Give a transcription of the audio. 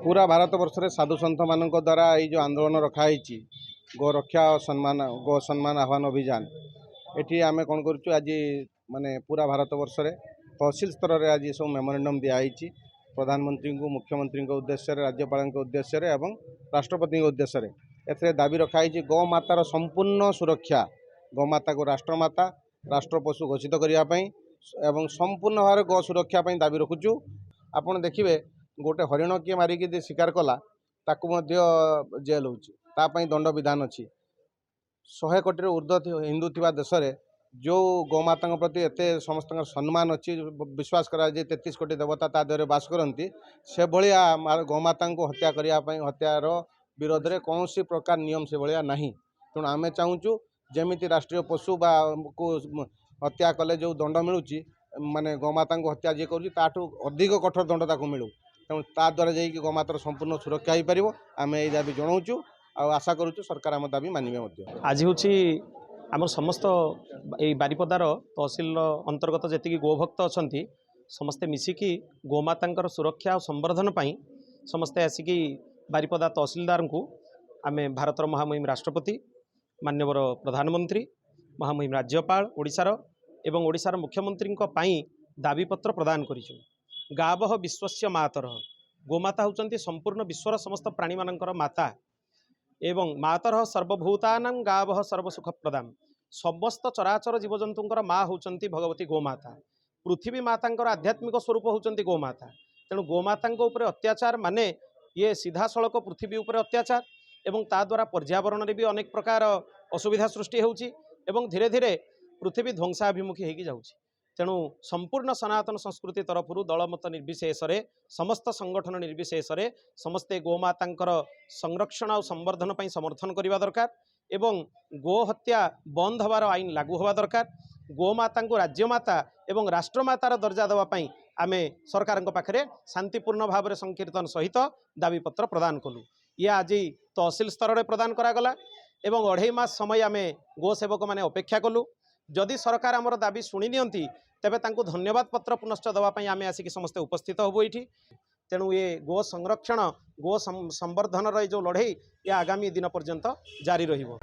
पूरा भारत वर्ष में साधु सन्थ मान द्वारा ये जो आंदोलन रखाई गो रक्षा और सम्मान गो सम्मान आह्वान अभियान ये आम कौन करुँ आज माने पूरा भारत वर्ष में तहसिल स्तर में आज सब मेमोरेंडम दिखाई प्रधानमंत्री को मुख्यमंत्री उद्देश्य राज्यपाल उद्देश्य एवं राष्ट्रपति उद्देश्य ए दाबी रखाई गौ मातार संपूर्ण सुरक्षा गौमाता को राष्ट्रमाता राष्ट्र पशु घोषित करने एवं संपूर्ण भाव गौ सुरक्षा दाबी रखुचु। आपड़ देखिए गोटे हरिण किए मारिकी शिकार कला ताकू जेल होपाई दंड विधान अच्छी 100 कोटी ऊर्ध्व हिंदू थिबा देश में जो गौमाता प्रति एत समस्त सम्मान अच्छी विश्वास करा 33 कोटी देवता ता देहरे बास करती से भाया गौमाता को हत्या करने हत्यार विरोध में कौन प्रकार नियम से भाया ना तेणु आम चाहूँ जमी राष्ट्रीय पशु बा को हत्या कले जो दंड मिलूँ माने गौमाता को हत्या जी करूँ अधिक कठोर दंड ताकू मिलू तेणु द्वारा जाकि गौमातार संपूर्ण सुरक्षा हो पार आम ये दाबी जनाऊँ आशा करूँ सरकार आम दाबी मानवे। आज हूँ आम समस्त ये बारिपदार तहसिल अंतर्गत जी गोभक्त अच्छा समस्ते मिसिकी गोमाता सुरक्षा और संवर्धन समस्ते आसिकी बारिपदा तहसिलदार को आम भारतर महामहिम राष्ट्रपति माननीय प्रधानमंत्री महामहिम राज्यपाल ओडिशार एवं ओडिशार मुख्यमंत्री दाबीपत्र प्रदान करिछु। गावः विश्वस्य मातर गोमाता होचंती संपूर्ण विश्वर समस्त प्राणी मानकर माता एवं मातर सर्वभूतानां गावः सर्वसुखप्रदां समस्त चराचर जीवजंतुंकर माँ होचंती भगवती गोमाता पृथ्वी मातांकर आध्यात्मिक स्वरूप होचंती गोमाता तेणु गोमाता उपरे अत्याचार माने ये सीधा सड़क पृथ्वी उपरे अत्याचार एवं ता द्वारा पर्यावरण में भी अनेक प्रकार असुविधा सृष्टि होउची एवं धीरे धीरे पृथ्वी ध्वंसाभिमुखी होगी जाउची। तेणु संपूर्ण सनातन संस्कृति तरफ दलमत निर्विशेष समस्त संगठन निर्विशेष समस्ते गोमातांकर संरक्षण और संवर्धन पर समर्थन करने दरकार एवं गो हत्या बंद हबार आईन लागू हवा दरकार। गोमाता को राज्यमाता एवं राष्ट्रमातार दर्जा देवाई आम सरकार पाखे शांतिपूर्ण भाव में संकीर्तन सहित दाबीपत्र प्रदान कलु। ये आज तहसिल स्तर में प्रदान करागला एवं 2.5 मास समय आम गो सेवक मैंने अपेक्षा कलु। जदि सरकार आमर दाबी शुणी नियंती तेबे तांको धन्यवाद पत्र पुनश्च देवाई आम आसिक समस्ते उपस्थित हबु ये। तेणु ये गो संरक्षण गो संवर्धन जो लड़े ये आगामी दिन पर्यंत जारी रहिबो।